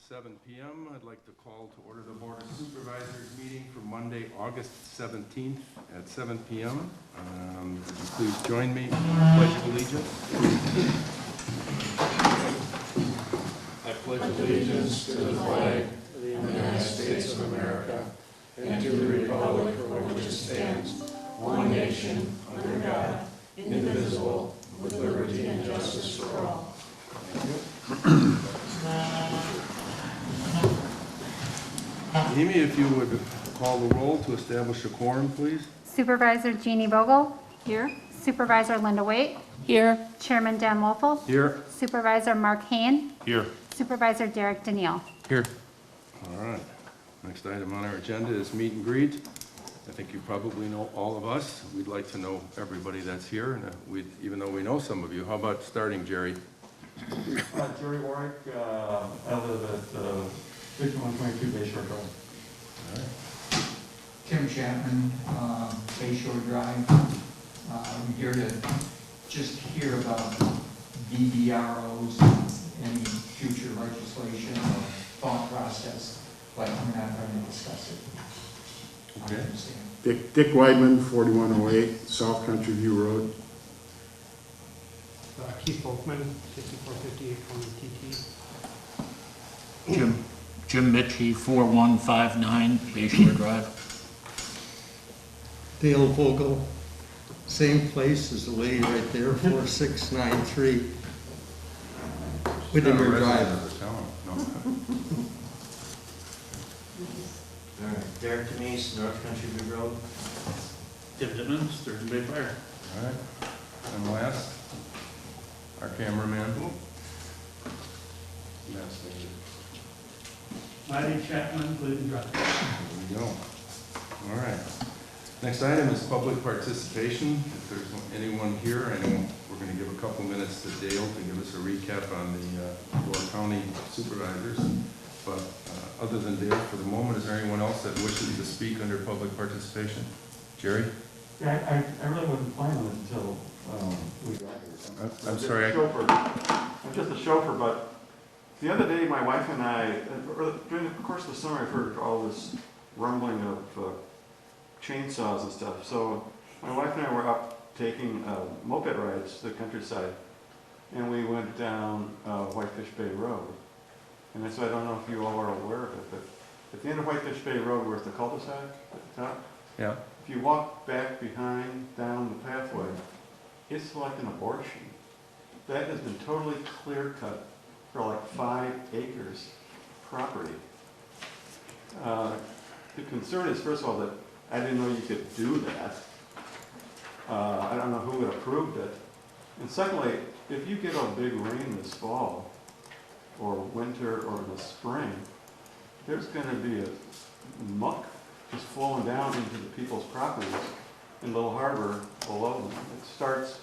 7 p.m. I'd like to call to order the Board of Supervisors meeting for Monday, August 17th at 7 p.m. Would you please join me in the Pledge of Allegiance? I pledge allegiance to the flag of the United States of America and to the republic for which it stands, one nation, under God, indivisible, with liberty and justice for all. Amy, if you would call the roll to establish a quorum, please. Supervisor Jeannie Vogel. Here. Supervisor Linda Waite. Here. Chairman Dan Wolfel. Here. Supervisor Mark Hain. Here. Supervisor Derek Daniel. Here. All right. Next item on our agenda is meet and greet. I think you probably know all of us. We'd like to know everybody that's here, and even though we know some of you. How about starting, Jerry? Jerry Worrick, I live at 5122 Bay Shore Drive. All right. Tim Chapman, Bay Shore Drive. I'm here to just hear about BDROs, any future legislation or thought process, but I'm not going to discuss it. Okay. I understand. Dick Weidman, 4108 South Country View Road. Keith Volkman, 6458 TT. Jim Mitchie, 4159 Bay Shore Drive. Dale Vogel, same place as the lady right there, 4693 Whittier Drive. All right, Derek Denise, North Country View Road. Tim Dittman, Sturgeon Bay Fire. All right. And last, our cameraman. Yes, thank you. Matty Chapman, Glidden Drive. There we go. All right. Next item is public participation. If there's anyone here, I know we're going to give a couple minutes to Dale to give us a recap on the Door County Supervisors. But other than Dale, for the moment, is there anyone else that wishes to speak under public participation? Jerry? Yeah, I really wasn't planning it until we got here. I'm sorry. I'm just a chauffeur, but the other day, my wife and I, during the course of the summer, I've heard all this rumbling of chainsaws and stuff. So my wife and I were up taking moped rides to the countryside, and we went down Whitefish Bay Road. And so I don't know if you all are aware of it, but at the end of Whitefish Bay Road, where's the cul-de-sac at the top? Yeah. If you walk back behind down the pathway, it's like an abortion. That has been totally clear cut for like 5 acres property. The concern is, first of all, that I didn't know you could do that. I don't know who would approved it. And secondly, if you get a big rain this fall, or winter, or in the spring, there's going to be a muck just flowing down into the people's properties in Little Harbor below them. It starts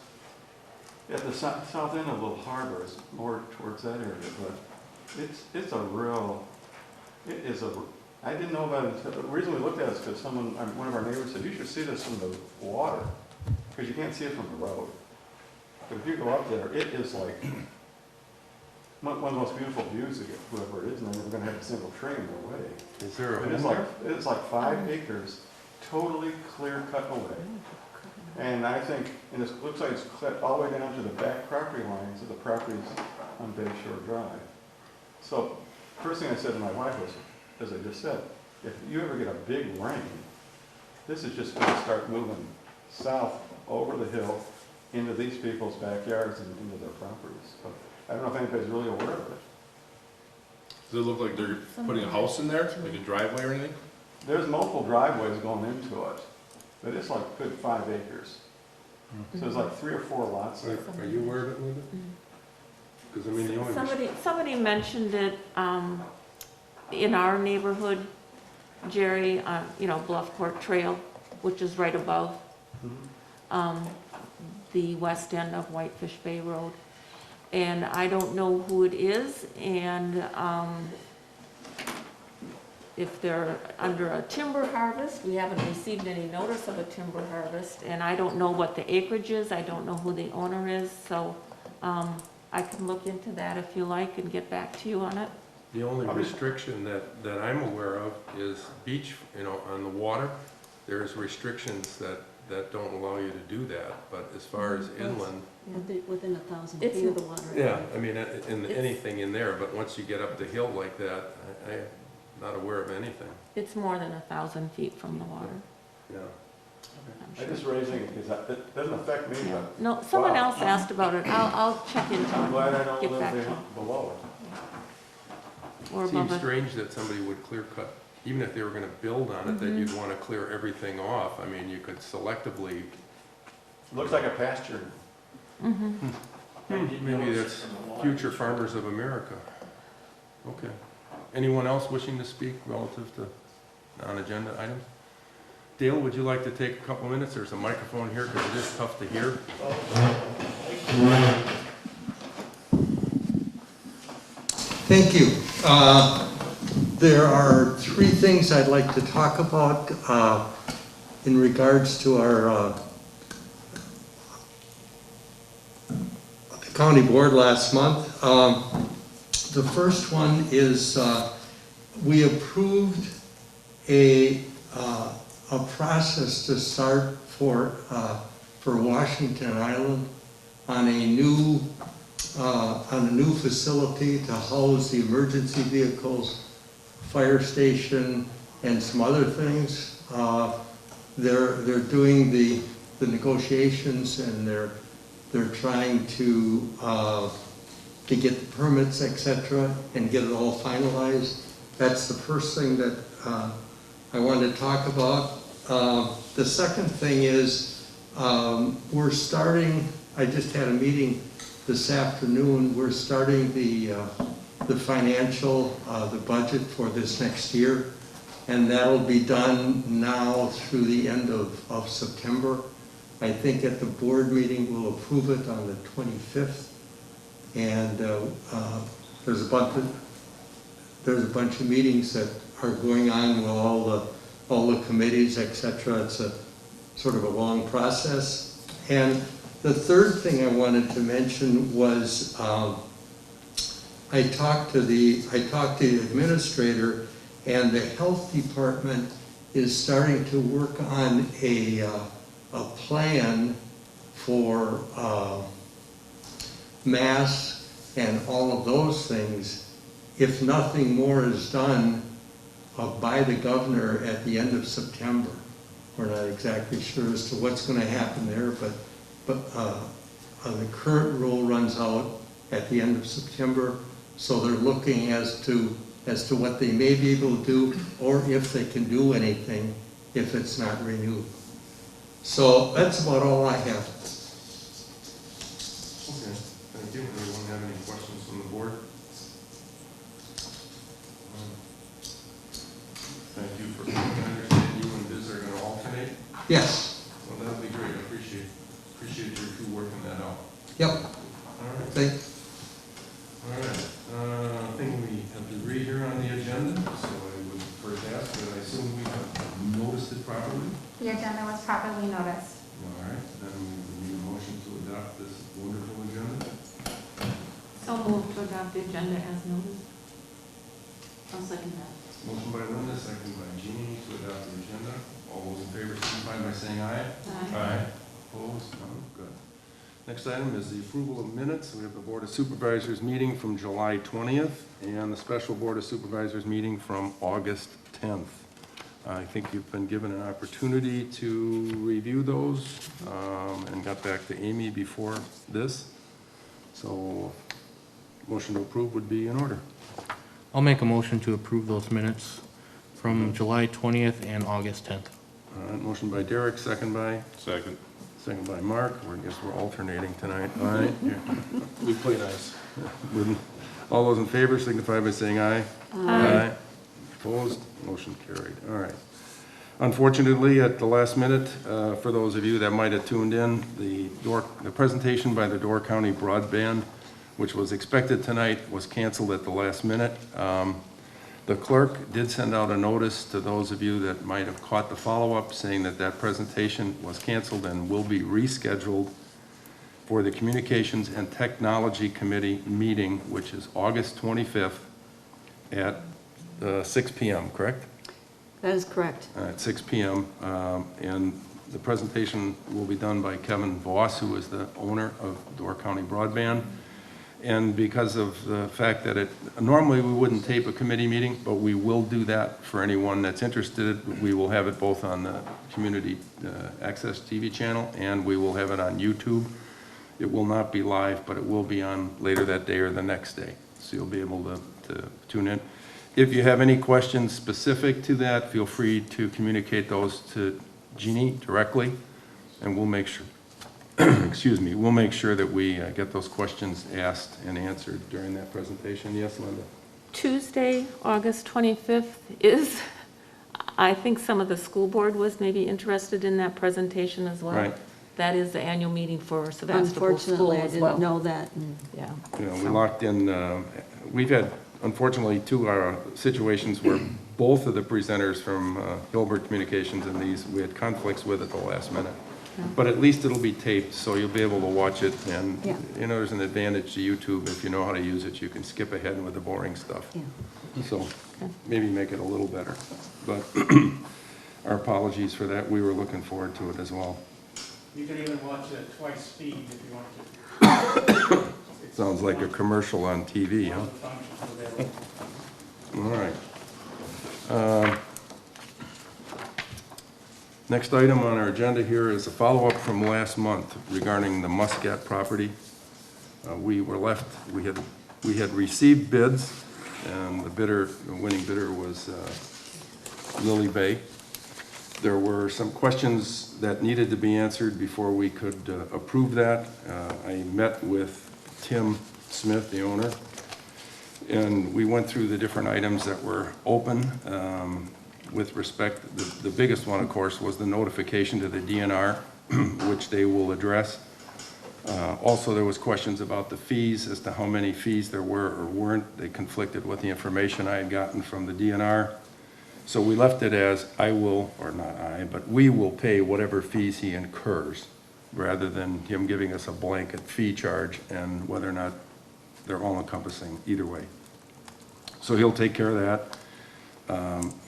at the south end of Little Harbor, it's more towards that area, but it's a real, it is a, I didn't know about it until, the reason we looked at it is because one of our neighbors said, you should see this from the water, because you can't see it from the road. But if you go up there, it is like one of the most beautiful views of whoever it is, and they're never going to have a single tree in their way. Is there a It is like 5 acres, totally clear cut away. And I think, and it looks like it's cut all the way down to the back property lines of the properties on Bay Shore Drive. So, first thing I said to my wife was, as I just said, if you ever get a big rain, this is just going to start moving south over the hill into these people's backyards and into their properties. So, I don't know if anybody's really aware of it. Does it look like they're putting a house in there, like a driveway or anything? There's multiple driveways going into it, but it's like good 5 acres. So there's like 3 or 4 lots there. Are you aware of it, Linda? Because I mean, the only Somebody mentioned it in our neighborhood, Jerry, Bluff Court Trail, which is right above the west end of Whitefish Bay Road. And I don't know who it is, and if they're under a timber harvest, we haven't received any notice of a timber harvest, and I don't know what the acreage is, I don't know who the owner is, so I can look into that if you like and get back to you on it. The only restriction that I'm aware of is beach, on the water. There's restrictions that don't allow you to do that, but as far as inland, Within 1,000 It's- feet of the water. yeah, I mean, anything in there, but once you get up the hill like that, I'm not aware of anything, It's more than 1,000 feet from the water. yeah. I'm I'm sure. just raising it because it doesn't affect me, Yeah. but No, someone Wow. else asked about it. I'll check into I'm glad I it. don't Get live back to there you. below it. Or Seems above it. strange that somebody would clear cut, even if they were gonna build on it, that Mhm. you'd wanna clear everything off. I mean, you could selectively, Looks like a pasture. Mhm. maybe that's future farmers of America. Okay. Anyone else wishing to speak relative to non-agenda items? Dale, would you like to take a couple minutes? There's a microphone here because it is tough to hear. Thank you. There are three things I'd like to talk about in regards to our county board last month. The first one is we approved a process to start for Washington Island on a new facility to house the emergency vehicles, fire station, and some other things. They're doing the negotiations, and they're trying to get the permits, etc., and get it all finalized. That's the first thing that I wanted to talk about. The second thing is we're starting. I just had a meeting this afternoon. We're starting the financial, the budget for this next year, and that'll be done now through the end of September. I think at the board meeting we'll approve it on the 25th, and there's a bunch of meetings that are going on with all the committees, etc. It's a sort of a long process. And the third thing I wanted to mention was I talked to the administrator, and the health department is starting to work on a plan for masks and all of those things. If nothing more is done by the governor at the end of September. We're not exactly sure as to what's going to happen there, but the current rule runs out at the end of September, so they're looking as to what they may be able to do, or if they can do anything if it's not renewed. So that's about all I have. Okay, thank you. Anyone have any questions from the board? Thank you for coming. I understand you and Biz are going to alternate. Yes. Well, that'll be great. I appreciate your two working that out. Yep. All right. Thanks. All right. I think we have to read here on the agenda, so I would first ask that I assume we have noticed it properly. The agenda was properly noticed. All right, then we need a motion to adopt this wonderful agenda. So moved to adopt the agenda as noted. I'll second that. Motion by Linda, second by Jeannie to adopt the agenda. All those in favor signify by saying aye. Aye. Opposed? None? Good. Next item is the approval of minutes. We have the Board of Supervisors meeting from July 20th and the Special Board of Supervisors meeting from August 10th. I think you've been given an opportunity to review those and got back to Amy before this. So motion to approve would be in order. I'll make a motion to approve those minutes from July 20th and August 10th. All right, motion by Derek, second by? Second. Second by Mark. I guess we're alternating tonight. All right. We play nice. All those in favor signify by saying aye. Aye. Opposed? Motion carried. All right. Unfortunately, at the last minute, for those of you that might have tuned in, the presentation by the Door County Broadband, which was expected tonight, was canceled at the last minute. The clerk did send out a notice to those of you that might have caught the follow-up saying that that presentation was canceled and will be rescheduled for the Communications and Technology Committee meeting, which is August 25th at 6 PM, correct? That is correct. At 6 PM. And the presentation will be done by Kevin Voss, who is the owner of Door County Broadband. And because of the fact that normally we wouldn't tape a committee meeting, but we will do that for anyone that's interested. We will have it both on the Community Access TV channel, and we will have it on YouTube. It will not be live, but it will be on later that day or the next day. So you'll be able to tune in. If you have any questions specific to that, feel free to communicate those to Jeannie directly, and we'll make sure, excuse me, we'll make sure that we get those questions asked and answered during that presentation. Yes, Linda? Tuesday, August 25th is, I think some of the school board was maybe interested in that presentation as well. Right. That is the annual meeting for Sevastopol School Unfortunately, I as well. didn't know that. Yeah. You know, we locked in, we've had, unfortunately, two situations where both of the presenters from Gilbert Communications and these, we had conflicts with at the last minute. But at least it'll be taped, so you'll be able to watch it, and, Yeah. you know, there's an advantage to YouTube. If you know how to use it, you can skip ahead with the boring stuff. Yeah. So maybe make it a little better. But our apologies for that. We were looking forward to it as well. You can even watch it at twice speed if you want to. Sounds like a commercial on TV, huh? All the functions available. All right. Next item on our agenda here is a follow-up from last month regarding the Muscat property. We had received bids, and the winning bidder was Lily Bay. There were some questions that needed to be answered before we could approve that. I met with Tim Smith, the owner, and we went through the different items that were open. With respect, the biggest one, of course, was the notification to the DNR, which they will address. Also, there was questions about the fees, as to how many fees there were or weren't. They conflicted with the information I had gotten from the DNR. So we left it as I will, or not I, but we will pay whatever fees he incurs, rather than him giving us a blanket fee charge, and whether or not they're all encompassing either way. So he'll take care of that.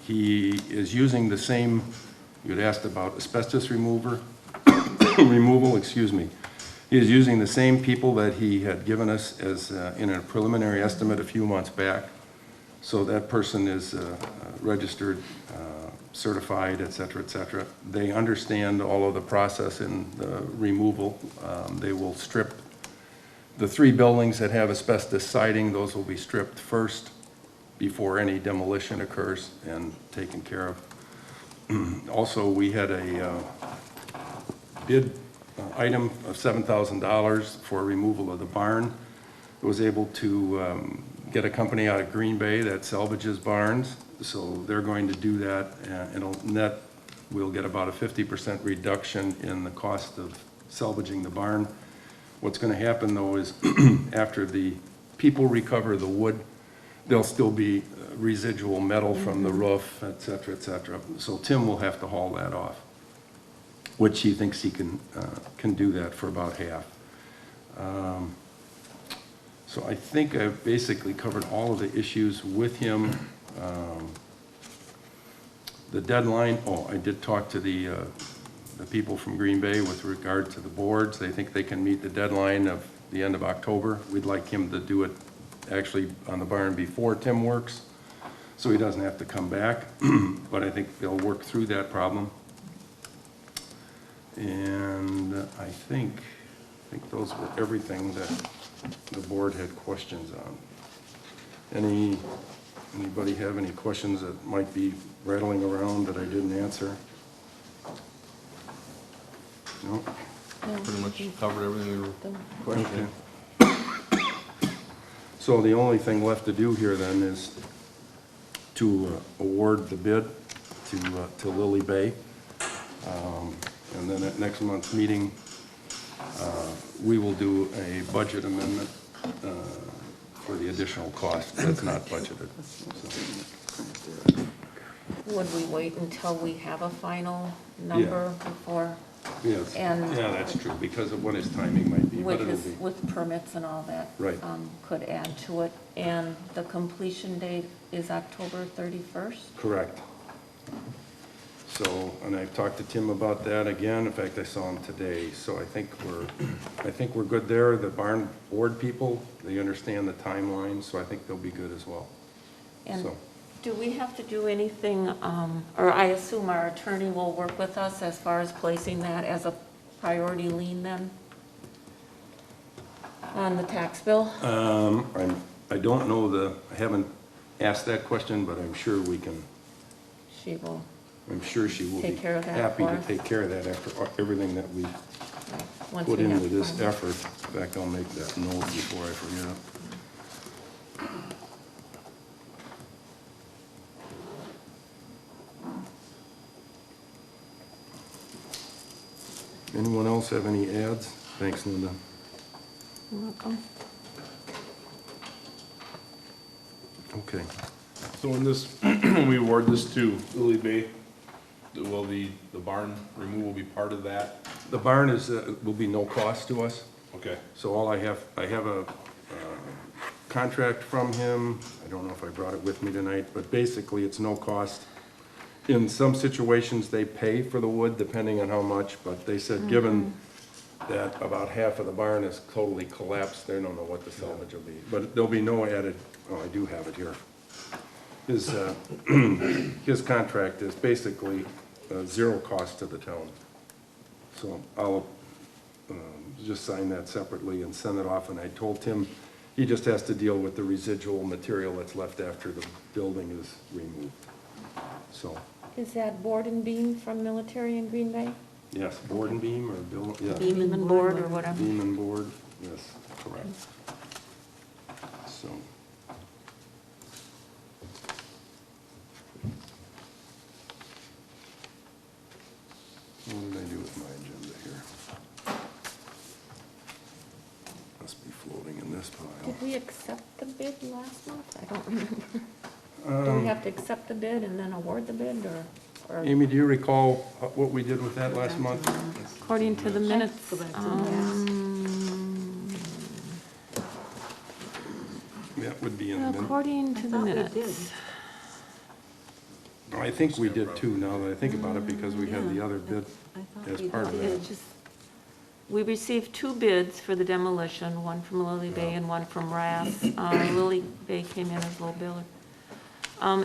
He is using the same, you had asked about asbestos removal, excuse me. He is using the same people that he had given us as in a preliminary estimate a few months back. So that person is registered, certified, et cetera, et cetera. They understand all of the process in the removal. They will strip the 3 buildings that have asbestos siding. Those will be stripped first before any demolition occurs and taken care of. Also, we had a bid item of $7,000 for removal of the barn. I was able to get a company out of Green Bay that salvages barns, so they're going to do that, and it'll net, we'll get about a 50% reduction in the cost of salvaging the barn. What's going to happen, though, is after the people recover the wood, there'll still be residual metal from the roof, et cetera, et cetera. So Tim will have to haul that off, which he thinks he can do that for about half. So I think I've basically covered all of the issues with him. The deadline, I did talk to the people from Green Bay with regard to the boards. They think they can meet the deadline of the end of October. We'd like him to do it actually on the barn before Tim works, so he doesn't have to come back, but I think they'll work through that problem. And I think those were everything that the board had questions on. Anybody have any questions that might be rattling around that I didn't answer? No? Pretty much covered everything we were questioning. So the only thing left to do here then is to award the bid to Lily Bay. And then at next month's meeting, we will do a budget amendment for the additional cost that's not budgeted. So, Would we wait until we have a final number before? yes, And- yeah, that's true, because of what his timing might be. be, but which it'll is be. with permits and all that. Right. Could add to it. And the completion date is October 31st? Correct. So, and I've talked to Tim about that again. In fact, I saw him today. So I think we're good there. The barn board people, they understand the timeline, so I think they'll be good as well. And So, do we have to do anything, or I assume our attorney will work with us as far as placing that as a priority lien then? On the tax bill? I don't know I haven't asked that question, but I'm sure we can, She will. I'm sure she will be Take care of that happy for to us. take care of that after everything that we Once put we have into this funds. effort. In fact, I'll make that note before I forget. Anyone else have any ads? Thanks, Linda. You're welcome. Okay. So when this, when we award this to Lily Bay, will the barn removal be part of that? The barn will be no cost to us. Okay. So all I have a contract from him. I don't know if I brought it with me tonight, but basically it's no cost. In some situations, they pay for the wood depending on how much, but they said given that about half of the barn is totally collapsed, they don't know what the salvage will be. But there'll be no added, oh, I do have it here. His contract is basically zero cost to the town. So I'll just sign that separately and send it off, and I told Tim he just has to deal with the residual material that's left after the building is removed. So, Is that board and beam from military in Green Bay? yes, board and beam or yeah, Beam and board or whatever? beam and board, yes, correct. So. What did I do with my agenda here? Must be floating in this pile. Did we accept the bid last month? I don't remember. Do we have to accept the bid and then award the bid, or Amy, do you recall what we did with that last month? according to the minutes? That would be in the minute. According to the minutes. I think we did too, now that I think about it, because we had the other bid as part of It that. just- We received two bids for the demolition, one from Lily Bay and one from Rass. Lily Bay came in as low bidder.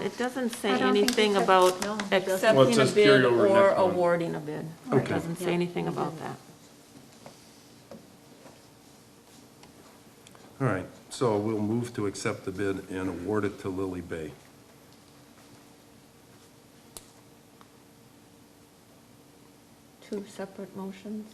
It doesn't say I don't think anything it about says- Well, it accepting a says bid carry over or next month. awarding a bid. It Okay. doesn't say anything about that. All right, so we'll move to accept the bid and award it to Lily Bay. Two separate motions.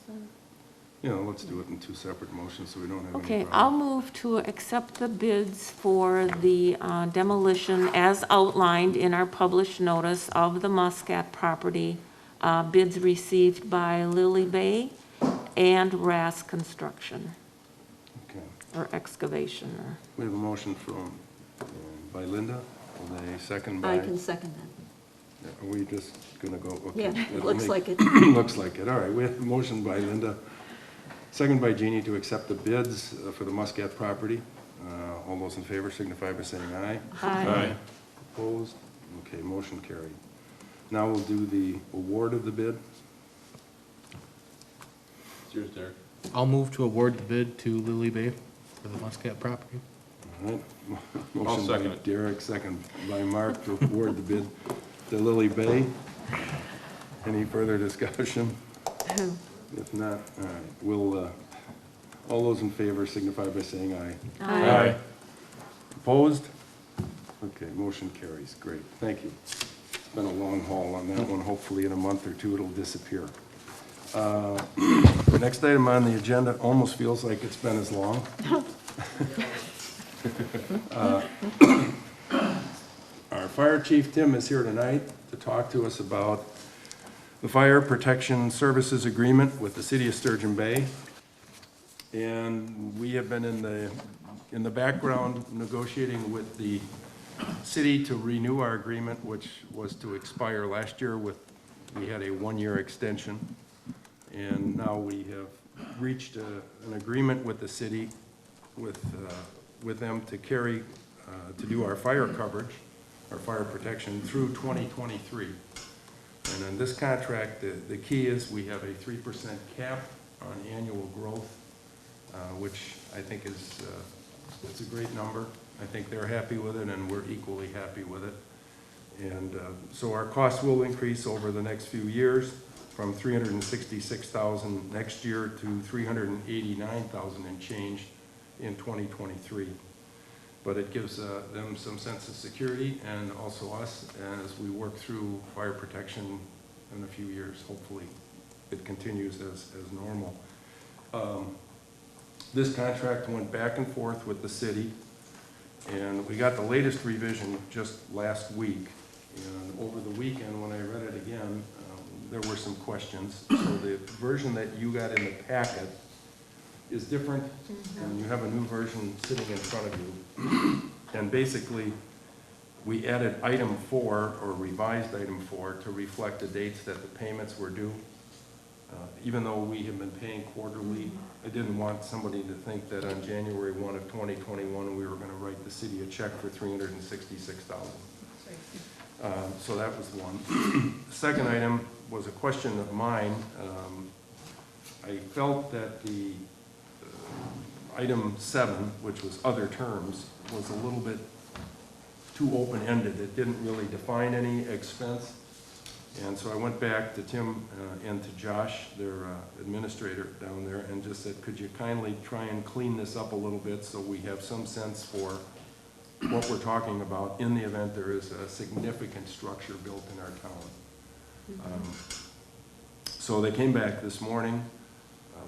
You know, let's do it in two separate motions so we don't have any Okay, problem. I'll move to accept the bids for the demolition as outlined in our published notice of the Muscat property. Bids received by Lily Bay and Rass Construction, Okay, or excavation, or. we have a motion from, by Linda, and a second by. I can second that. Are we just gonna go? Okay. Yeah, it It'll looks make- like it. Looks like it, all right, we have a motion by Linda, second by Jeannie to accept the bids for the Muscat property. All those in favor signify by saying aye. Aye. Opposed? Okay, motion carried. Now we'll do the award of the bid. It's yours, Derek. I'll move to award the bid to Lily Bay for the Muscat property. All right. I'll Motion second by it. Derek, second by Mark to award the bid to Lily Bay. Any further discussion? If not, all right, we'll, all those in favor signify by saying aye. Aye. Opposed? Okay, motion carries. Great, thank you. It's been a long haul on that one. Hopefully in a month or two it'll disappear. The next item on the agenda almost feels like it's been as long. Our fire chief, Tim, is here tonight to talk to us about the Fire Protection Services Agreement with the City of Sturgeon Bay. And we have been in the background negotiating with the city to renew our agreement, which was to expire last year we had a one-year extension. And now we have reached an agreement with the city, with them to carry, to do our fire coverage, our fire protection through 2023. And in this contract, the key is we have a 3% cap on annual growth, which I think is, it's a great number. I think they're happy with it, and we're equally happy with it. And so our costs will increase over the next few years from $366,000 next year to $389,000 and change in 2023. But it gives them some sense of security, and also us, as we work through fire protection in a few years. Hopefully it continues as normal. This contract went back and forth with the city, and we got the latest revision just last week. And over the weekend, when I read it again, there were some questions. So the version that you got in the packet is different, and you have a new version sitting in front of you. And basically, we added item 4, or revised item 4, to reflect the dates that the payments were due. Even though we have been paying quarterly, I didn't want somebody to think that on January 1 of 2021, we were going to write the city a check for $366,000. So that was one. The second item was a question of mine. I felt that the item 7, which was other terms, was a little bit too open-ended. It didn't really define any expense. And so I went back to Tim and to Josh, their administrator down there, and just said, could you kindly try and clean this up a little bit so we have some sense for what we're talking about in the event there is a significant structure built in our town. So they came back this morning,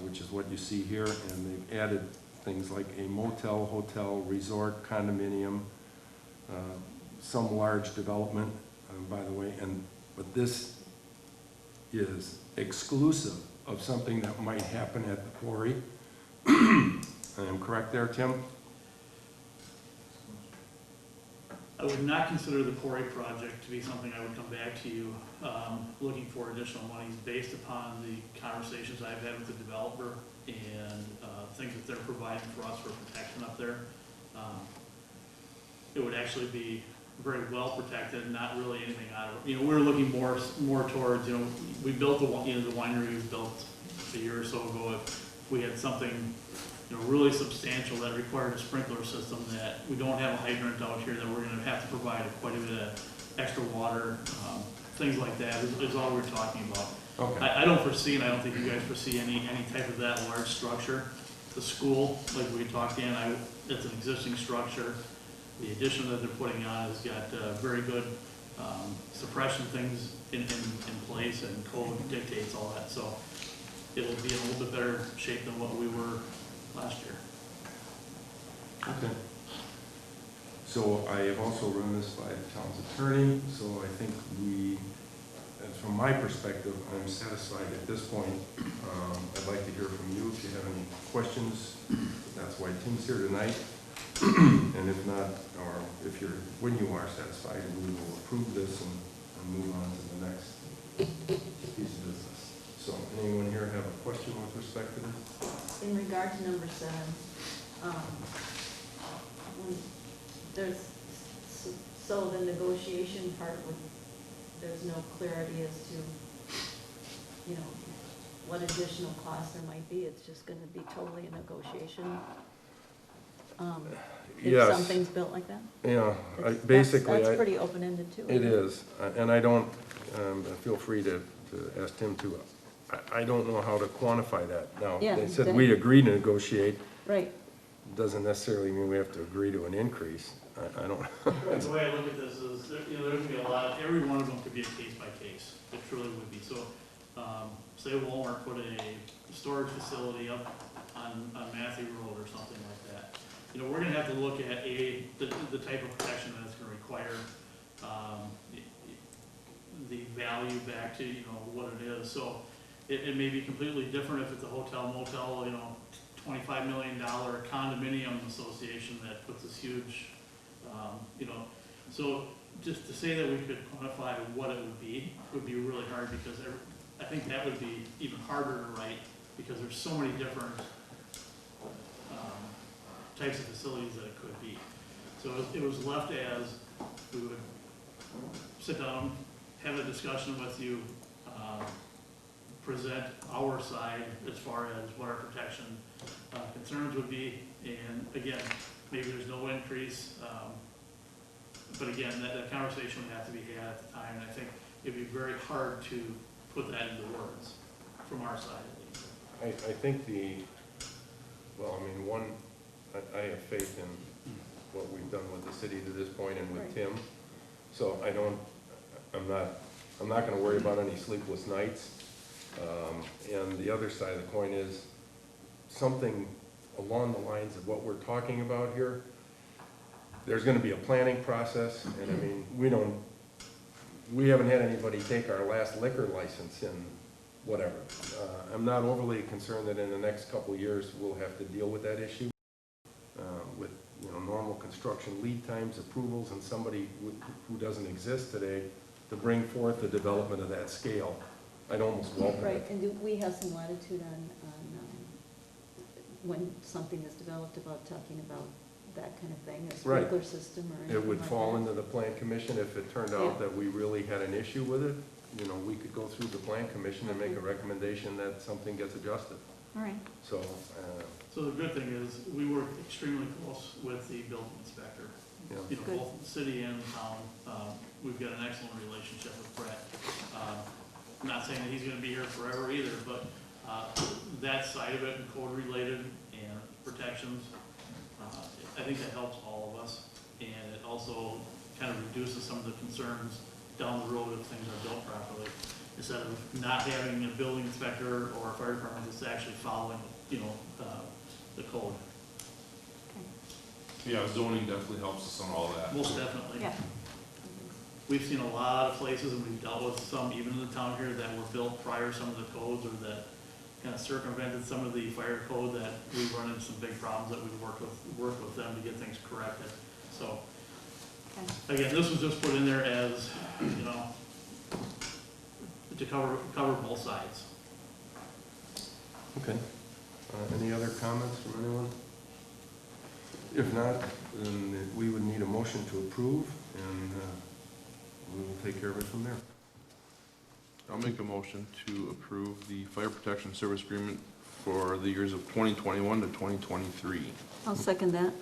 which is what you see here, and they've added things like a motel, hotel, resort, condominium, some large development, by the way, but this is exclusive of something that might happen at the quarry. I am correct there, Tim? I would not consider the quarry project to be something I would come back to you looking for additional monies based upon the conversations I've had with the developer and things that they're providing for us for protection up there. It would actually be very well protected, not really anything out of it. We're looking more towards, we built the winery was built a year or so ago. If we had something really substantial that required a sprinkler system, that we don't have a hydrant out here, that we're going to have to provide quite a bit of extra water, things like that is all we're talking about. Okay. I don't foresee, and I don't think you guys foresee any type of that large structure. The school, like we talked in, it's an existing structure. The addition that they're putting on has got very good suppression things in place, and code dictates all that. So it'll be in a little bit better shape than what we were last year. Okay. So I have also run this by the town's attorney, so I think from my perspective, I'm satisfied at this point. I'd like to hear from you if you have any questions. That's why Tim's here tonight. And if not, or when you are satisfied, we will approve this and move on to the next piece of business. So anyone here have a question with respect to this? In regard to number 7, so the negotiation part, there's no clarity as to, what additional cost there might be. It's just going to be totally a negotiation. If something's built like that? Yeah, That's pretty open-ended too. It is, and I don't, feel free to ask Tim too. I don't know how to quantify that. Now, they said we agree to negotiate. Right. Doesn't necessarily mean we have to agree to an increase. I don't know. The way I look at this is, there's going to be a lot, every one of them could be a case by case. It truly would be. So, say Walmart put a storage facility up on Matthew Road or something like that. We're going to have to look at the type of protection that it's going to require, the value back to what it is. So it may be completely different if it's a hotel, motel, $25 million condominium association that puts this huge, So just to say that we could quantify what it would be really hard, because I think that would be even harder to write, because there's so many different types of facilities that it could be. So it was left as we would sit down, have a discussion with you, present our side as far as what our protection concerns would be. And again, maybe there's no increase, but again, that conversation would have to be had at the time. And I think it'd be very hard to put that into words from our side at least. I think I have faith in what we've done with the city to this point and with Right. Tim. So I'm not gonna worry about any sleepless nights. And the other side of the coin is something along the lines of what we're talking about here. There's gonna be a planning process, and I mean, we haven't had anybody take our last liquor license in whatever. I'm not overly concerned that in the next couple of years, we'll have to deal with that issue. With, normal construction lead times, approvals, and somebody who doesn't exist today to bring forth the development of that scale. I'd almost welcome Right, it. and do we have some latitude on when something is developed about talking about that kind of thing, a Right. sprinkler system or anything It would like fall that? into the plan commission if it turned Yeah. out that we really had an issue with it. We could go through the plan commission and make a recommendation that something gets adjusted. All right. So, So the good thing is, we work extremely close with the building inspector. yeah. Good. Both the city and the town. We've got an excellent relationship with Brett. I'm not saying that he's gonna be here forever either, but that side of it, and code related and protections, I think that helps all of us. And it also kind of reduces some of the concerns down the road if things are built properly. Instead of not having a building inspector or a fire department that's actually following, the code. Yeah, zoning definitely helps us on all that. Most definitely. Yeah. We've seen a lot of places, and we've dealt with some, even in the town here, that were built prior to some of the codes, or that kind of circumvented some of the fire code, that we've run into some big problems that we've worked with them to get things corrected. So, again, this was just put in there as, to cover both sides. Okay. Any other comments from anyone? If not, then we would need a motion to approve, and we will take care of it from there. I'll make a motion to approve the fire protection service agreement for the years of 2021 to 2023. I'll second that.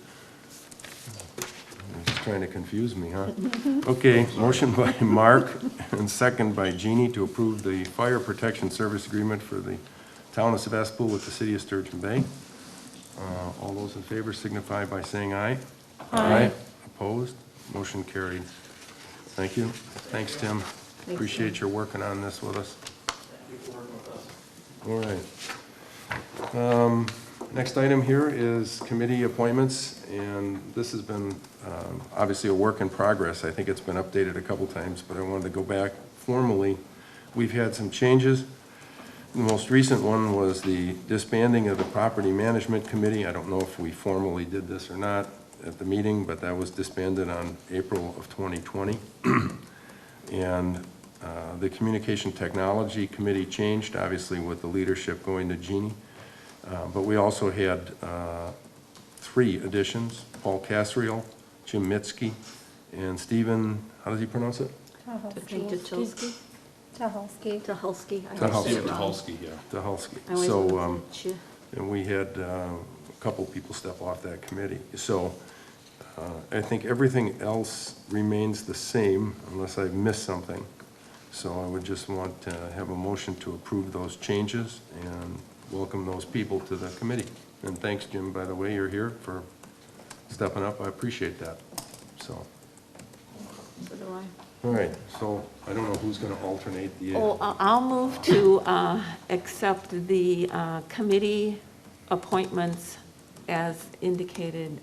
You're just trying to confuse me, huh? Okay, motion by Mark and second by Jeannie to approve the fire protection service agreement for the town of Sevastopol with the city of Sturgeon Bay. All those in favor signify by saying aye. Aye. Opposed? Motion carried. Thank you. Thanks, Tim. Appreciate your working on this with us. All right. Next item here is committee appointments, and this has been obviously a work in progress. I think it's been updated a couple times, but I wanted to go back formally. We've had some changes. The most recent one was the disbanding of the Property Management Committee. I don't know if we formally did this or not at the meeting, but that was disbanded on April of 2020. And the Communication Technology Committee changed, obviously, with the leadership going to Jeannie. But we also had 3 additions: Paul Casriel, Jim Mitski, and Stephen, how does he pronounce it? Tucholsky. Taholsky. Tucholsky. Tucholsky. Tucholsky, yeah. Tucholsky. I always So, wanted to- and we had a couple people step off that committee. So I think everything else remains the same unless I've missed something. So I would just want to have a motion to approve those changes and welcome those people to the committee. And thanks, Jim, by the way, you're here for stepping up. I appreciate that. So, So do I. all right, so I don't know who's going to alternate the. I'll move to accept the committee appointments as indicated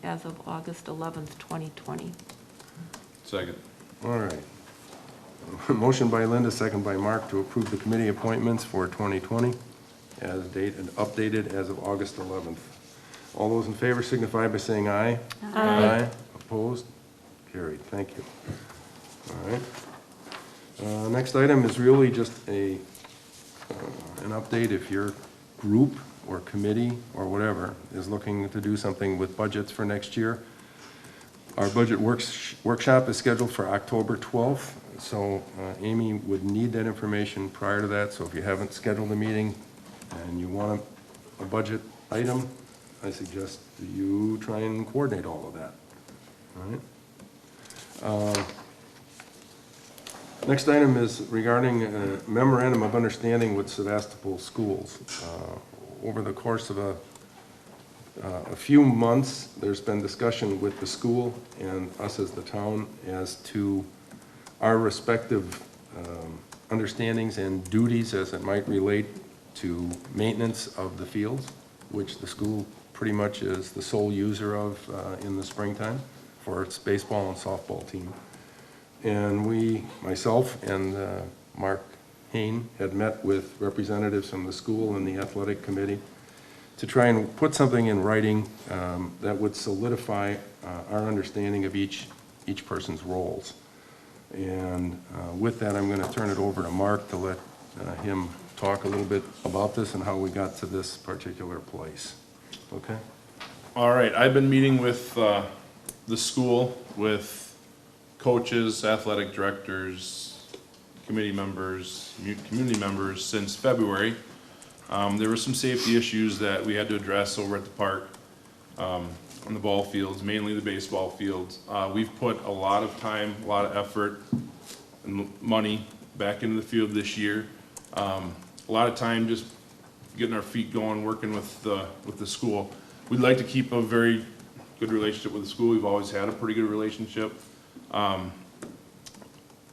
as of August 11th, 2020. Second. All right. Motion by Linda, second by Mark to approve the committee appointments for 2020 as updated as of August 11th. All those in favor signify by saying aye. Aye. Opposed? Carried. Thank you. All right. Next item is really just an update. If you're group or committee or whatever is looking to do something with budgets for next year, our budget workshop is scheduled for October 12th, so Amy would need that information prior to that, so if you haven't scheduled a meeting and you want a budget item, I suggest that you try and coordinate all of that. All right? Next item is regarding a memorandum of understanding with Sevastopol schools. Over the course of a few months, there's been discussion with the school and us as the town as to our respective understandings and duties as it might relate to maintenance of the fields, which the school pretty much is the sole user of in the springtime for its baseball and softball team. And we, myself and Mark Hain, had met with representatives from the school and the athletic committee to try and put something in writing that would solidify our understanding of each person's roles. And with that, I'm going to turn it over to Mark to let him talk a little bit about this and how we got to this particular place. Okay? All right, I've been meeting with the school, with coaches, athletic directors, committee members, community members since February. There were some safety issues that we had to address over at the park on the ball fields, mainly the baseball fields. We've put a lot of time, a lot of effort and money back into the field this year. A lot of time just getting our feet going, working with the school. We'd like to keep a very good relationship with the school. We've always had a pretty good relationship.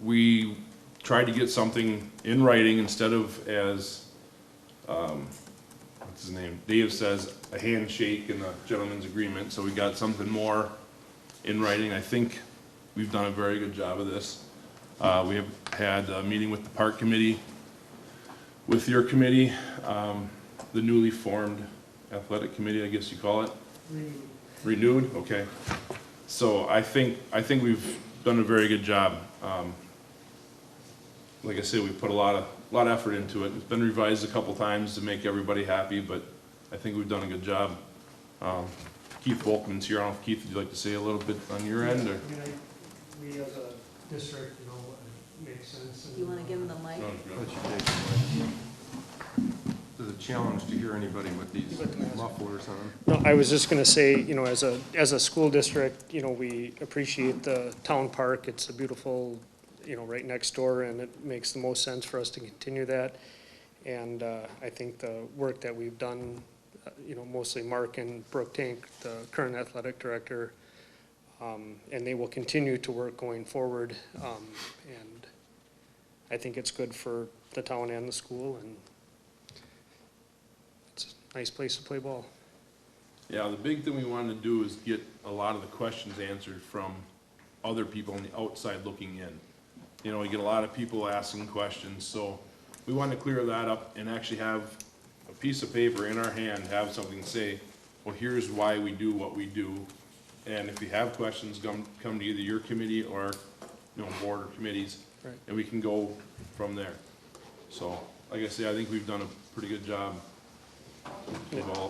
We tried to get something in writing instead of as, what's his name? Dave says, a handshake and a gentleman's agreement. So we got something more in writing. I think we've done a very good job of this. We have had a meeting with the park committee, with your committee, the newly formed athletic committee, I guess you call it. Renewed, okay. So I think we've done a very good job. Like I said, we put a lot of effort into it. It's been revised a couple times to make everybody happy, but I think we've done a good job. Keith Volkman's here. I don't know if Keith, would you like to say a little bit on your end, or? We as a district, it makes sense. Do you want to give them the mic? It's a challenge to hear anybody with these mufflers on. No, I was just gonna say, as a school district, we appreciate the town park. It's a beautiful, right next door, and it makes the most sense for us to continue that. And I think the work that we've done, mostly Mark and Brooke Tank, the current athletic director, and they will continue to work going forward. And I think it's good for the town and the school, and it's a nice place to play ball. Yeah, the big thing we wanted to do is get a lot of the questions answered from other people on the outside looking in. We get a lot of people asking questions, so we wanted to clear that up and actually have a piece of paper in our hand, have something to say, well, here's why we do what we do. And if you have questions, come to either your committee or, board or committees, Right. and we can go from there. So, like I say, I think we've done a pretty good job.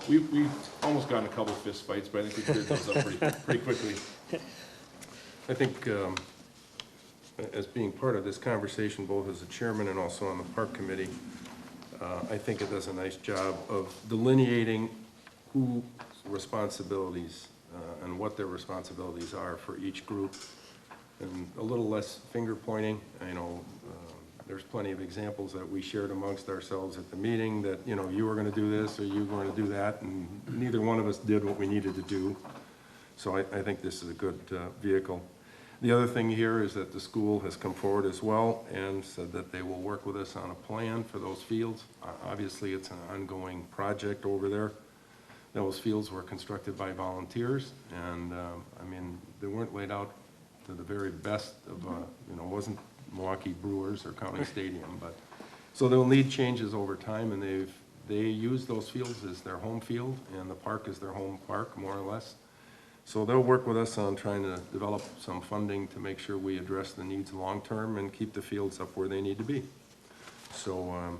We've almost gotten a couple fist fights, but I think we cleared those up pretty quickly. I think as being part of this conversation, both as a chairman and also on the park committee, I think it does a nice job of delineating whose responsibilities and what their responsibilities are for each group, and a little less finger pointing. There's plenty of examples that we shared amongst ourselves at the meeting that, you were going to do this or you were going to do that, and neither one of us did what we needed to do. So I think this is a good vehicle. The other thing here is that the school has come forward as well and said that they will work with us on a plan for those fields. Obviously, it's an ongoing project over there. Those fields were constructed by volunteers, and they weren't laid out to the very best of, it wasn't Milwaukee Brewers or County Stadium, but so they'll need changes over time, and they use those fields as their home field, and the park is their home park, more or less. So they'll work with us on trying to develop some funding to make sure we address the needs long-term and keep the fields up where they need to be. So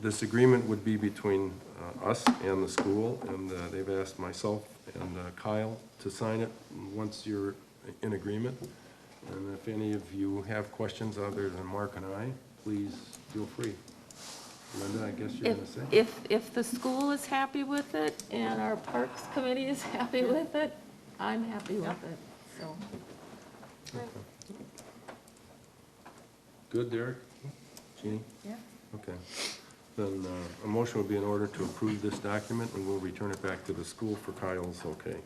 This agreement would be between us and the school, and they've asked myself and Kyle to sign it once you're in agreement. And if any of you have questions other than Mark and I, please feel free. Linda, I guess you're going to say? If the school is happy with it and our Parks Committee is happy with it, I'm happy with it, so. Good, Derek? Jeannie? Yeah. Okay. Then a motion would be in order to approve this document, and we'll return it back to the school for Kyle's okay.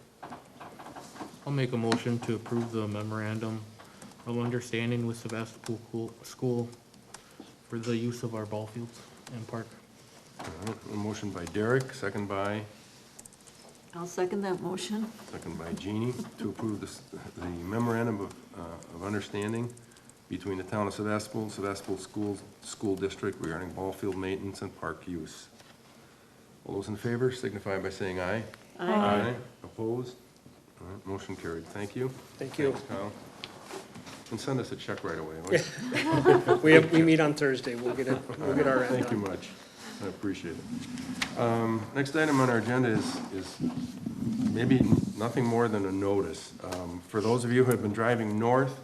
I'll make a motion to approve the memorandum of understanding with Sevastopol School for the use of our ball fields and park. All right, a motion by Derek, second by I'll second that motion. Jeannie, to approve the memorandum of understanding between the town of Sebastopol and Sebastopol School District regarding ball field maintenance and park use. All those in favor signify by saying aye. Aye. Opposed? All right, motion carried. Thank you. Thank you. Thanks, Kyle. And send us a check right away. Okay? We meet on Thursday. We'll get our end Thank you done. much. I appreciate it. Next item on our agenda is maybe nothing more than a notice. For those of you who have been driving north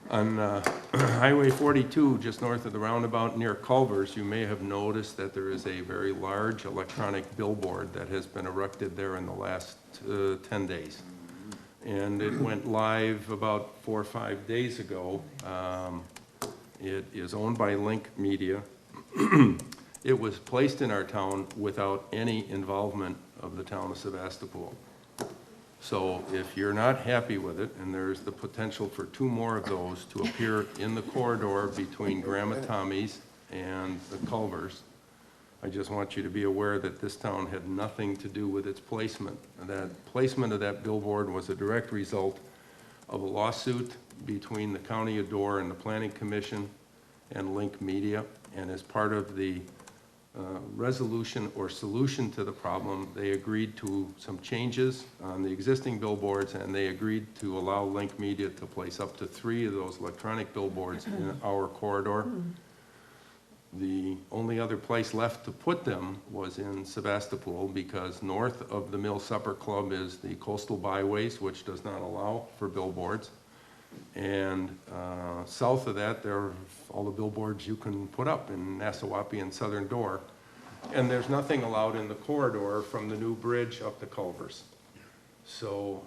on Highway 42, just north of the roundabout near Culvers, you may have noticed that there is a very large electronic billboard that has been erected there in the last 10 days. And it went live about 4 or 5 days ago. It is owned by Link Media. It was placed in our town without any involvement of the town of Sevastopol. So if you're not happy with it, and there's the potential for 2 more of those to appear in the corridor between Grandma Tommy's and the Culvers, I just want you to be aware that this town had nothing to do with its placement. And that placement of that billboard was a direct result of a lawsuit between the County of Door and the Planning Commission and Link Media. And as part of the resolution or solution to the problem, they agreed to some changes on the existing billboards, and they agreed to allow Link Media to place up to 3 of those electronic billboards in our corridor. The only other place left to put them was in Sevastopol, because north of the Mill Supper Club is the coastal byways, which does not allow for billboards. And south of that, there are all the billboards you can put up in Nassauwappee and Southern Door. And there's nothing allowed in the corridor from the new bridge up to Culvers. So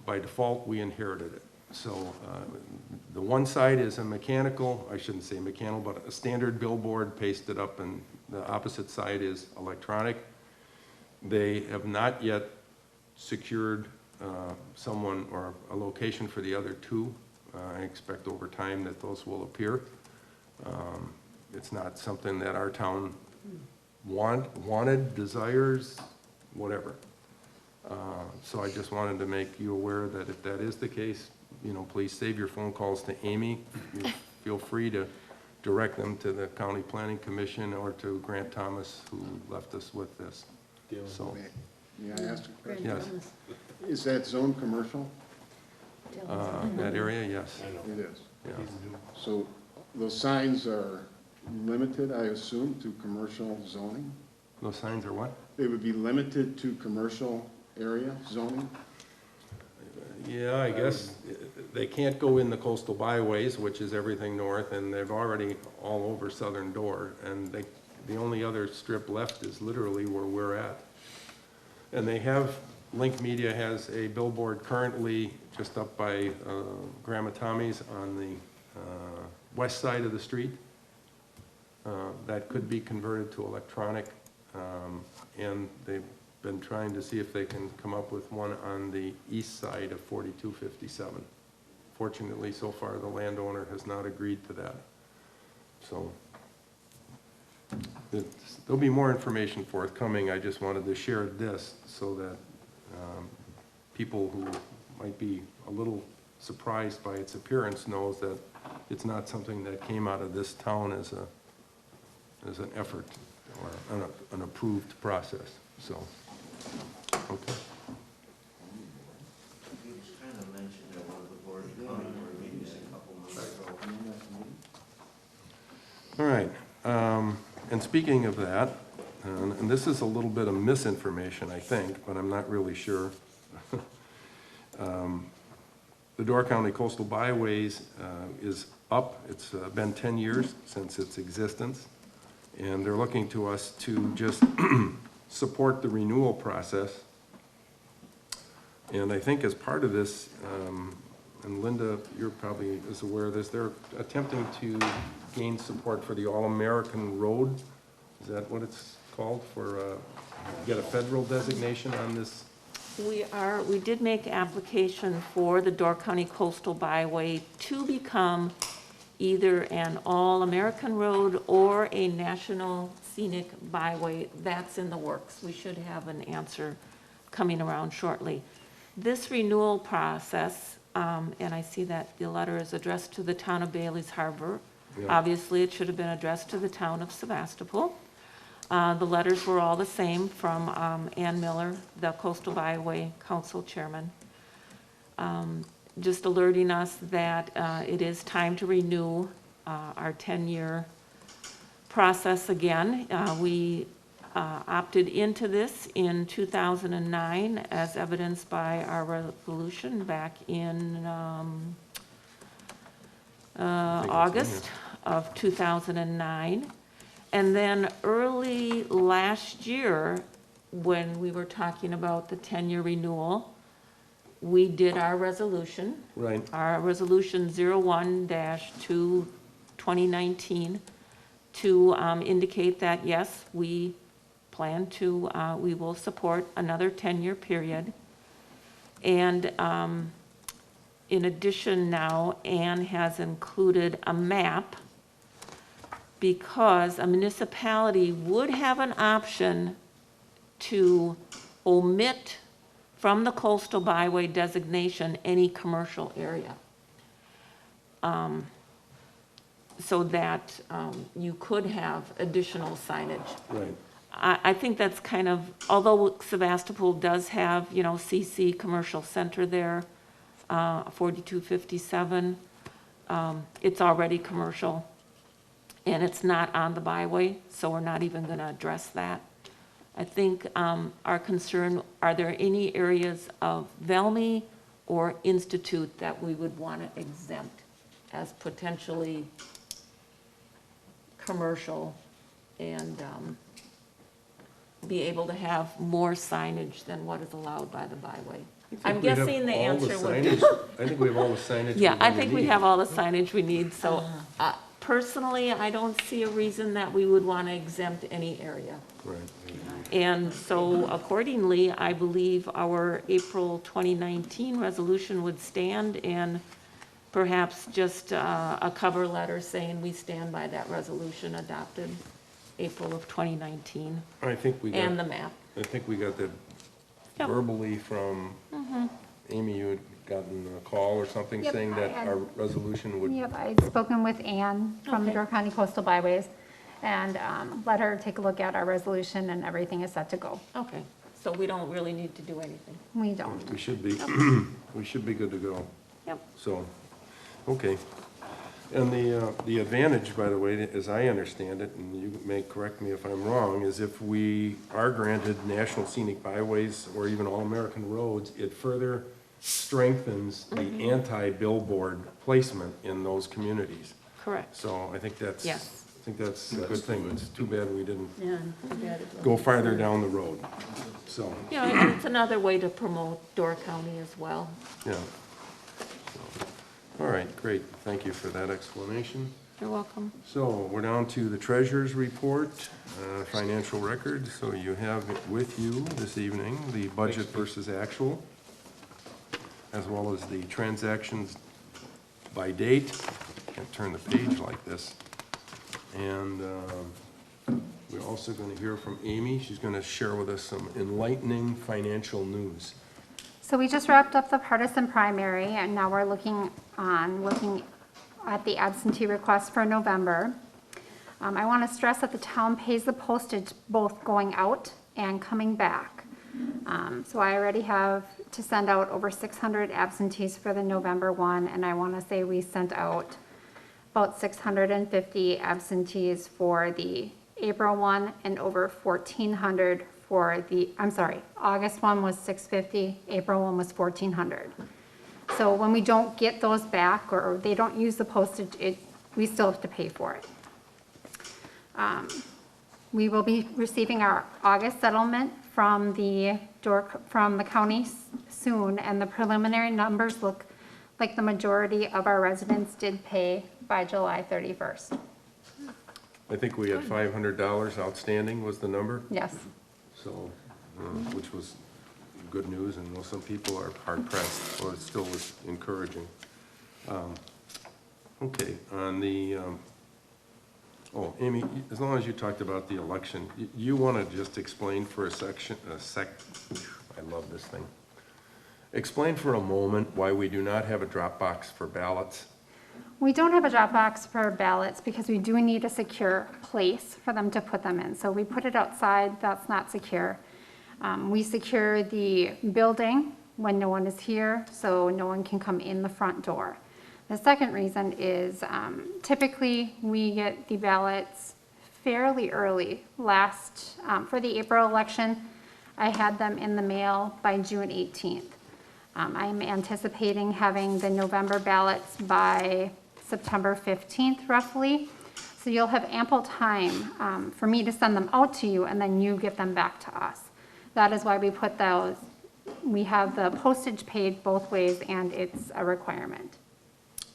by default, we inherited it. So the one side is a mechanical, I shouldn't say mechanical, but a standard billboard pasted up, and the opposite side is electronic. They have not yet secured someone or a location for the other 2. I expect over time that those will appear. It's not something that our town wanted, desires, whatever. So I just wanted to make you aware that if that is the case, you know, please save your phone calls to Amy. You feel free to direct them to the County Planning Commission or to Grant Thomas, who left us with this. So, May I ask a question? yes, Is that zone commercial? that area, yes. It is. Yeah. So those signs are limited, I assume, to commercial zoning? Those signs are what? They would be limited to commercial area zoning? Yeah, I guess they can't go in the coastal byways, which is everything north, and they're already all over Southern Door. And the only other strip left is literally where we're at. And they have, Link Media has a billboard currently just up by Grandma Tommy's on the west side of the street. That could be converted to electronic, and they've been trying to see if they can come up with one on the east side of 4257. Fortunately, so far, the landowner has not agreed to that. So there'll be more information forthcoming. I just wanted to share this so that people who might be a little surprised by its appearance knows that it's not something that came out of this town as an effort or an approved process. So, okay. You just kind of mentioned that one of the boards coming, or maybe just a couple months ago. All right. speaking of that, and this is a little bit of misinformation, I think, but I'm not really sure. The Door County Coastal Byways is up. It's been 10 years since its existence, and they're looking to us to just support the renewal process. And I think as part of this, and Linda, you're probably as aware of this, they're attempting to gain support for the All-American Road. Is that what it's called, for, get a federal designation on this? We did make application for the Door County Coastal Byway to become either an all-American road or a national scenic byway. That's in the works. We should have an answer coming around shortly. This renewal process, and I see that the letter is addressed to the town of Bailey's Harbor. Yeah. Obviously, it should have been addressed to the town of Sevastopol. The letters were all the same from Ann Miller, the Coastal Byway Council Chairman, just alerting us that it is time to renew our 10-year process again. We opted into this in 2009, as evidenced by our resolution back in August of 2009. And then early last year, when we were talking about the 10-year renewal, we did our resolution. Right. Our resolution 01-2-2019 to indicate that, yes, we plan to, we will support another 10-year period. And in addition now, Ann has included a map, because a municipality would have an option to omit from the coastal byway designation any commercial area. So that you could have additional signage. Right. I think that's kind of, although Sevastopol does have, you know, CC Commercial Center there, 4257, it's already commercial. And it's not on the byway, so we're not even going to address that. I think our concern, are there any areas of Velmy or Institute that we would want to exempt as potentially commercial and be able to have more signage than what is allowed by the byway? I'm guessing the answer would be. I think we have all the signage. Yeah, I think we have all the signage we need, so personally, I don't see a reason that we would want to exempt any area. Right. And so accordingly, I believe our April 2019 resolution would stand, and perhaps just a cover letter saying we stand by that resolution adopted April of 2019, I think we got. and the map. I think we got that Yep. verbally from Amy. You had gotten a call or something Yep, saying I that had. our resolution would. Yep, I'd spoken with Ann from the Okay. Door County Coastal Byways and let her take a look at our resolution, and everything is set to go. Okay, so we don't really need to do anything. We don't. We should be, we should be good to go. Yep. So, okay. And the advantage, by the way, as I understand it, and you may correct me if I'm wrong, is if we are granted national scenic byways or even all-American roads, it further strengthens the anti-billboard placement in those communities. Correct. So I think that's, Yes. I think that's a good thing. It's too bad we didn't Yeah. go farther down the road. So, Yeah, and it's another way to promote Door County as well. yeah. All right, great. Thank you for that explanation. You're welcome. So we're down to the treasurer's report, financial record. So you have with you this evening the budget versus actual, as well as the transactions by date. Can't turn the page like this. And we're also going to hear from Amy. She's going to share with us some enlightening financial news. So we just wrapped up the partisan primary, and now we're looking at the absentee request for November. I want to stress that the town pays the postage both going out and coming back. So I already have to send out over 600 absentees for the November one, and I want to say we sent out about 650 absentees for the April 1, and over 1,400 for the, I'm sorry, August 1 was 650, April 1 was 1,400. So when we don't get those back, or they don't use the postage, we still have to pay for it. We will be receiving our August settlement from the county soon, and the preliminary numbers look like the majority of our residents did pay by July 31st. I think we had $500 outstanding was the number, Yes. so, which was good news, and I know some people are hard pressed, so it still was encouraging. Okay, on the, oh, Amy, as long as you talked about the election, you want to just explain for I love this thing. Explain for a moment why we do not have a Dropbox for ballots. We don't have a Dropbox for ballots because we do need a secure place for them to put them in. So we put it outside, that's not secure. We secure the building when no one is here, so no one can come in the front door. The second reason is typically we get the ballots fairly early. For the April election, I had them in the mail by June 18th. I'm anticipating having the November ballots by September 15th roughly. So you'll have ample time for me to send them out to you, and then you get them back to us. That is why we put those, we have the postage paid both ways, and it's a requirement.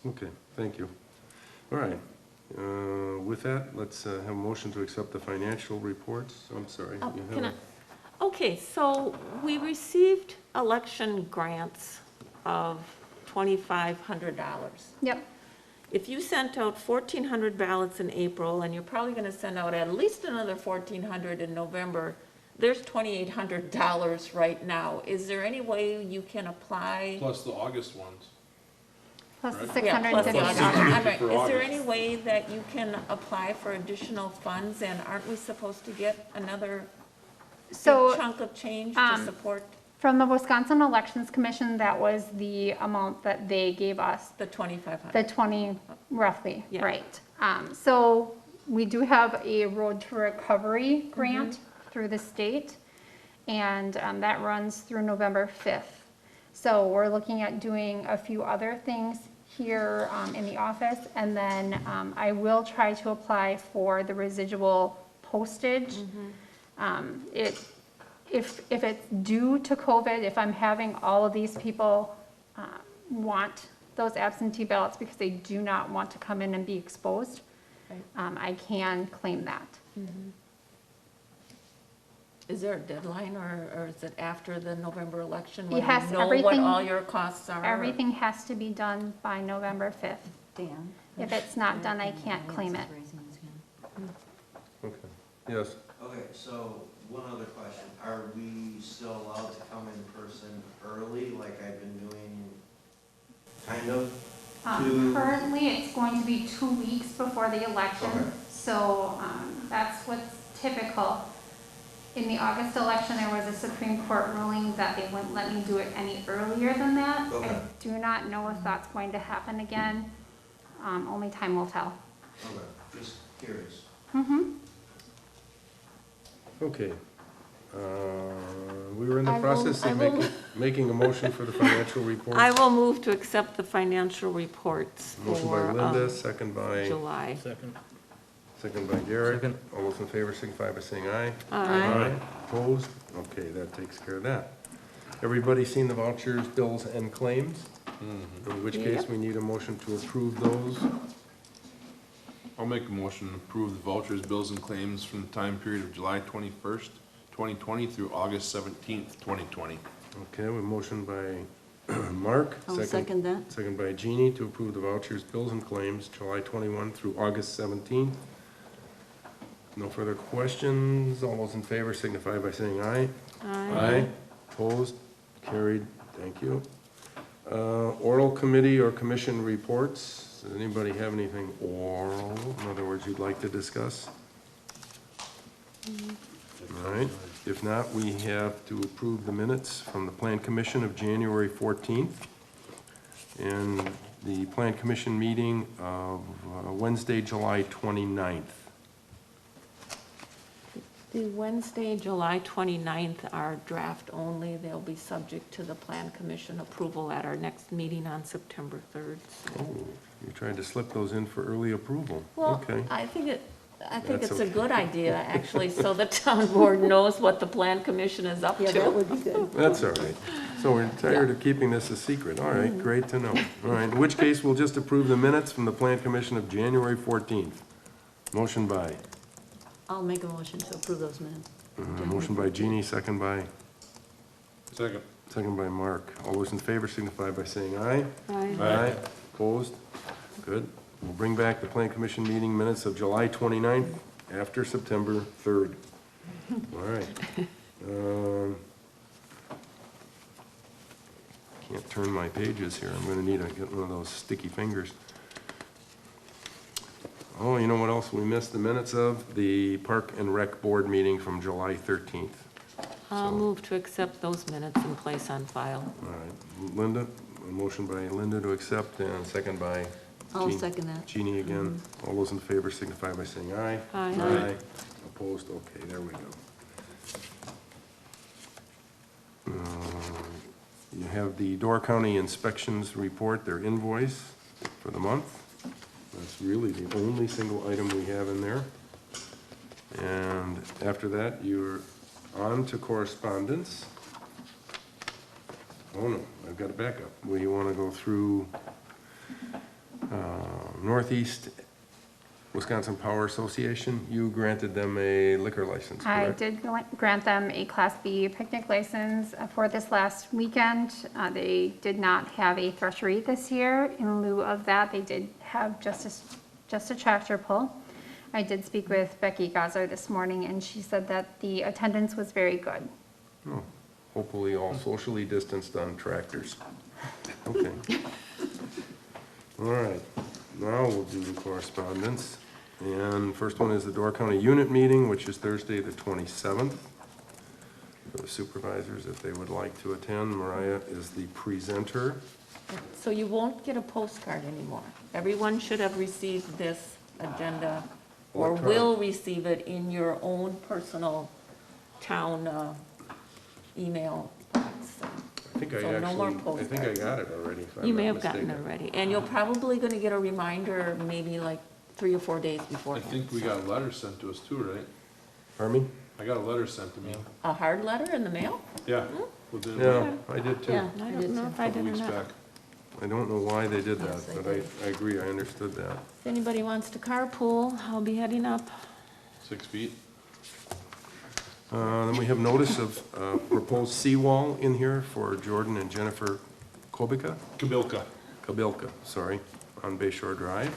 Okay, thank you. All right, with that, let's have a motion to accept the financial reports. I'm sorry. Oh, you have can a- I- Okay, so we received election grants of $2,500. Yep. If you sent out 1,400 ballots in April, and you're probably gonna send out at least another 1,400 in November, there's $2,800 right now. Is there any way you can apply? Plus the August ones. Plus the Right. Yeah, plus the $650. August. I'm right. For Is there August. any way that you can apply for additional funds, and aren't we supposed to get another So, chunk of change to support from the Wisconsin Elections Commission, that was the amount that they gave us, the 2,500? the 20, roughly, Yeah. right. So we do have a Road to Recovery grant through the state, and that runs through November 5th. So we're looking at doing a few other things here in the office, and then I will try to apply for the residual postage. If it's due to COVID, if I'm having all of these people want those absentee ballots because they do not want to come in and be exposed, I can claim that. Is there a deadline, or is it after the November election? It has When you know what everything- all your costs are? Everything has to be done by November 5th. Dan? If it's not done, I can't claim it. Okay, yes. Okay, so one other question. Are we still allowed to come in person early, like I've been doing, kind of? Currently, it's going to be 2 weeks before the election, Okay. so that's what's typical. In the August election, there was a Supreme Court ruling that they wouldn't let me do it any earlier than that. Okay. I do not know if that's going to happen again. Only time will tell. Okay, just curious. Okay. We were in the I will- process I of will- making a motion for the financial reports. I will move to accept the financial reports Motion by for Linda, second by July. Second. Derek. Second. All those in favor signify by saying aye. Aye. Opposed? Okay, that takes care of that. Everybody seen the vouchers, bills, and claims? In which case, Yep. we need a motion to approve those. I'll make a motion to approve the vouchers, bills, and claims from the time period of July 21st, 2020 through August 17th, 2020. Okay, we motion by Mark. I'll second that. Second by Jeannie to approve the vouchers, bills, and claims, July 21 through August 17th. No further questions. All those in favor signify by saying aye. Aye. Opposed? Carried. Thank you. Oral committee or commission reports. Does anybody have anything oral? In other words, you'd like to discuss? All right. If not, we have to approve the minutes from the Plan Commission of January 14th and the Plan Commission meeting of Wednesday, July 29th. The Wednesday, July 29th are draft only. They'll be subject to the Plan Commission approval at our next meeting on September 3rd. Oh, you tried to slip those in for early approval. Well, Okay. I think That's it's a okay. good idea, actually, so the town board knows what the Plan Commission is up Yeah, that to. would be good. That's all right. So we're tired of keeping this a secret. All right, great to know. All right, in which case, we'll just approve the minutes from the Plan Commission of January 14th. Motion by, I'll make a motion to approve those minutes. motion by Jeannie, second by, Second. second by Mark. All those in favor signify by saying aye. Aye. Opposed? Good. We'll bring back the Plan Commission meeting minutes of July 29th after September 3rd. All right. Can't turn my pages here. I'm gonna need to get one of those sticky fingers. Oh, you know what else we missed the minutes of? The Park and Rec Board meeting from July 13th. I'll move to accept those minutes and place on file. All right, Linda, a motion by Linda to accept, and second by I'll Jean- second that. Jeannie again. All those in favor signify by saying aye. Aye. Opposed, okay, there we go. You have the Door County inspections report, their invoice for the month. That's really the only single item we have in there. And after that, you're on to correspondence. Oh no, I've got a backup. We want to go through Northeast Wisconsin Power Association. You granted them a liquor license, I correct? did grant them a Class B picnic license for this last weekend. They did not have a threshery this year. In lieu of that, they did have just a tractor pull. I did speak with Becky Gazer this morning, and she said that the attendance was very good. Oh, hopefully all socially distanced on tractors. Okay. All right, now we'll do the correspondence. And first one is the Door County Unit Meeting, which is Thursday, the 27th. For the supervisors, if they would like to attend, Mariah is the presenter. So you won't get a postcard anymore. Everyone should have received this agenda or Electronic. will receive it in your own personal town email box. I think I So no more actually, I think I postcards. got it already, if I'm You may not have gotten it mistaken. already. And you're probably gonna get a reminder maybe like 3 or 4 days I beforehand. think we got a letter sent to us too, right? Pardon me? I got a letter sent to me. A hard letter in the mail? Yeah. Within Yeah, I did too. Yeah, I don't know if I a couple did or weeks not. back. I don't know why they did that, Yes, I but did. I agree, I understood that. If anybody wants to carpool, I'll be heading up. 6 feet. Then we have notice of proposed seawall in here for Jordan and Jennifer Kobica, Kabilka, sorry, on Bay Shore Drive.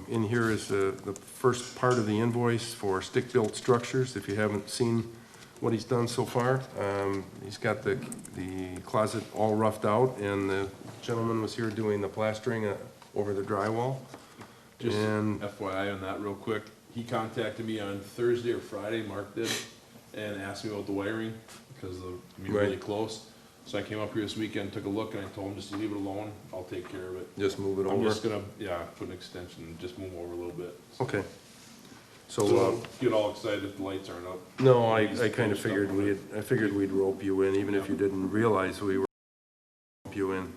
In here is the first part of the invoice for stick-built structures. If you haven't seen what he's done so far, he's got the closet all roughed out, and the gentleman was here doing the plastering over the drywall. Just And- FYI on that real quick, he contacted me on Thursday or Friday, Mark did, and asked me about the wiring, because I'm really Right. close. So I came up here this weekend, took a look, and I told him just to leave it alone, I'll take care of it. Just move it I'm over. just gonna, put an extension, and just move over a little bit. Okay. So, So don't get all excited if the lights aren't up. no, I Just kind of stuff figured on it. I figured we'd rope you in, even if you didn't realize we were rope you in.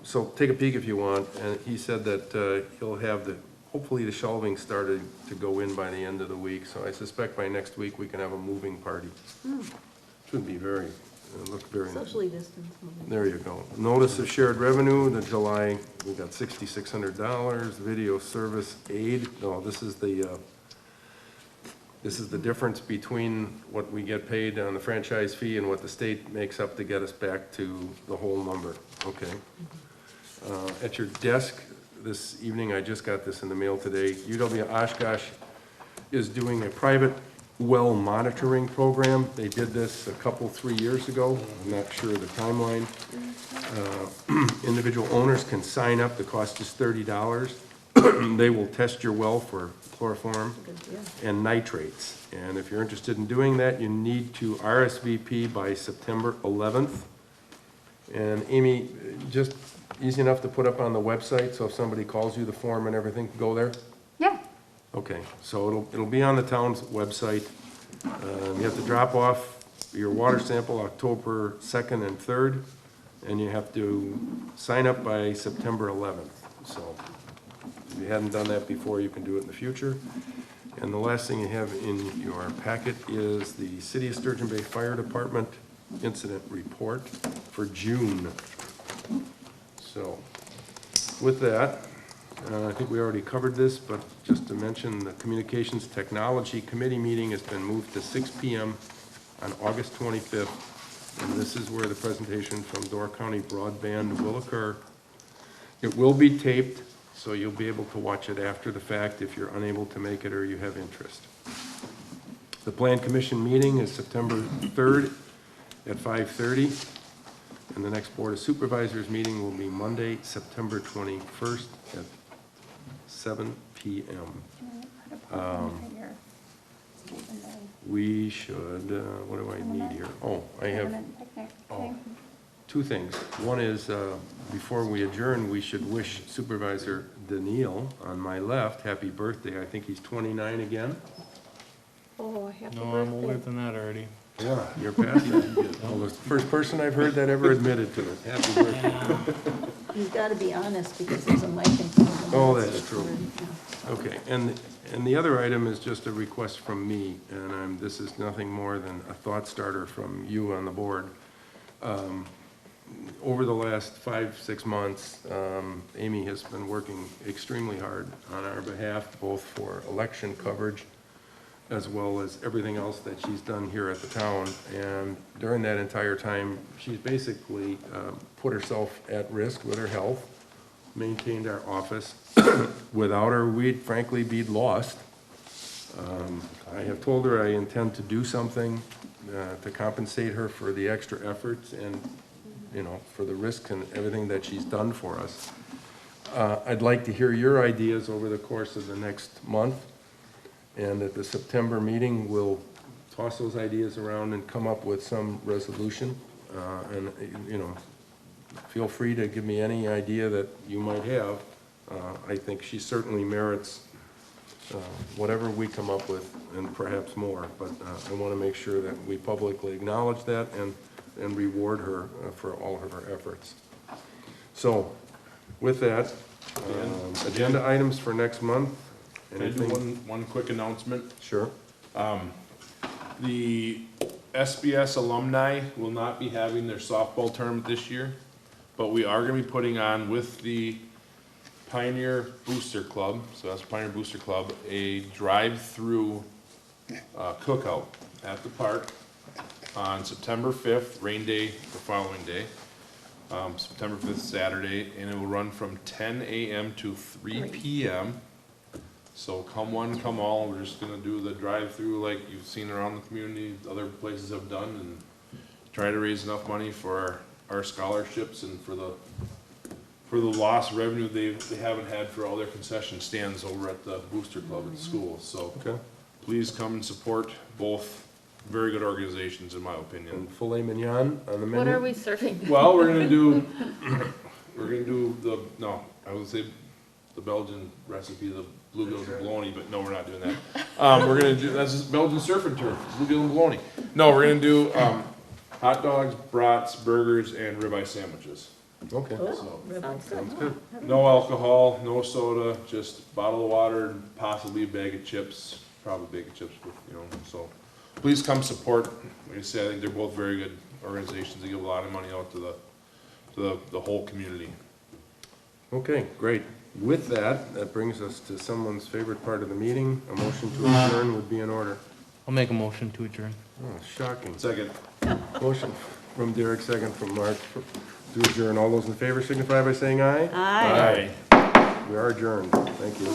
So take a peek if you want, and he said that he'll have hopefully the shelving started to go in by the end of the week, so I suspect by next week we can have a moving party. Should be look very nice. Socially distanced. There you go. Notice of shared revenue, the July, we got $6,600, video service aid, no, this is the difference between what we get paid on the franchise fee and what the state makes up to get us back to the whole number, okay? At your desk this evening, I just got this in the mail today, UW Oshkosh is doing a private well monitoring program. They did this 3 years ago. I'm not sure of the timeline. Individual owners can sign up. The cost is $30. They will test your well for chloroform and nitrates. And if you're interested in doing that, you need to RSVP by September 11th. And Amy, just easy enough to put up on the website, so if somebody calls you, the form and everything, go there? Yeah, Okay, so it'll be on the town's website. You have to drop off your water sample October 2nd and 3rd, and you have to sign up by September 11th. So if you hadn't done that before, you can do it in the future. And the last thing you have in your packet is the City of Sturgeon Bay Fire Department Incident Report for June. So with that, I think we already covered this, but just to mention, the Communications Technology Committee meeting has been moved to 6 p.m. on August 25th, and this is where the presentation from Door County Broadband will occur. It will be taped, so you'll be able to watch it after the fact if you're unable to make it or you have interest. The Plan Commission meeting is September 3rd at 5:30, and the next Board of Supervisors meeting will be Monday, September 21st at 7 p.m. We should, what do I need here? Oh, I have two things. One is, before we adjourn, we should wish Supervisor Daniil on my left happy birthday. I think he's 29 again. Oh, happy No, I'm older than that already. Yeah, you're past that. Well, the first person I've heard that ever admitted to it. Happy birthday. You've got to be honest because there's a mic in front of them. Oh, that's true. Okay, and the other item is just a request from me, and this is nothing more than a thought starter from you on the board. Over the last 5-6 months, Amy has been working extremely hard on our behalf, both for election coverage as well as everything else that she's done here at the town. And during that entire time, she's basically put herself at risk with her health, maintained our office. Without her, we'd frankly be lost. I have told her I intend to do something to compensate her for the extra efforts and, you know, for the risk and everything that she's done for us. I'd like to hear your ideas over the course of the next month. And at the September meeting, we'll toss those ideas around and come up with some resolution. And, you know, feel free to give me any idea that you might have. I think she certainly merits whatever we come up with and perhaps more. But I want to make sure that we publicly acknowledge that and reward her for all of her efforts. So with that, agenda items for next month. Can I do one quick announcement? Sure. The SBS alumni will not be having their softball tournament this year, but we are going to be putting on with the Pioneer Booster Club, so that's Pioneer Booster Club, a drive-through cookout at the park on September 5th, rain day, the following day, September 5th, Saturday, and it will run from 10 a.m. to 3 p.m. So come one, come all. We're just gonna do the drive-through like you've seen around the community, other places have done, and try to raise enough money for our scholarships and for the lost revenue they haven't had for all their concession stands over at the Booster Club at the school. So please come and support both very good organizations, in my opinion. And filet mignon on the menu? What are we serving? Well, we're gonna do I would say the Belgian recipe, the bluegills and bologna, but no, we're not doing that. We're gonna do, that's just Belgian surf and turf, bluegill and bologna. No, we're gonna do, hot dogs, brats, burgers, and ribeye sandwiches. Okay. So, Sounds good. no alcohol, no soda, just bottle of water and possibly a bag of chips, probably a bag of chips, you know, so. Please come support. Like I said, I think they're both very good organizations. They give a lot of money out to the whole community. Okay, great. With that, that brings us to someone's favorite part of the meeting. A motion to adjourn would be in order. I'll make a motion to adjourn. Oh, shocking. Second. Motion from Derek, second from Mark to adjourn. All those in favor signify by saying aye. Aye. Aye. We are adjourned. Thank you.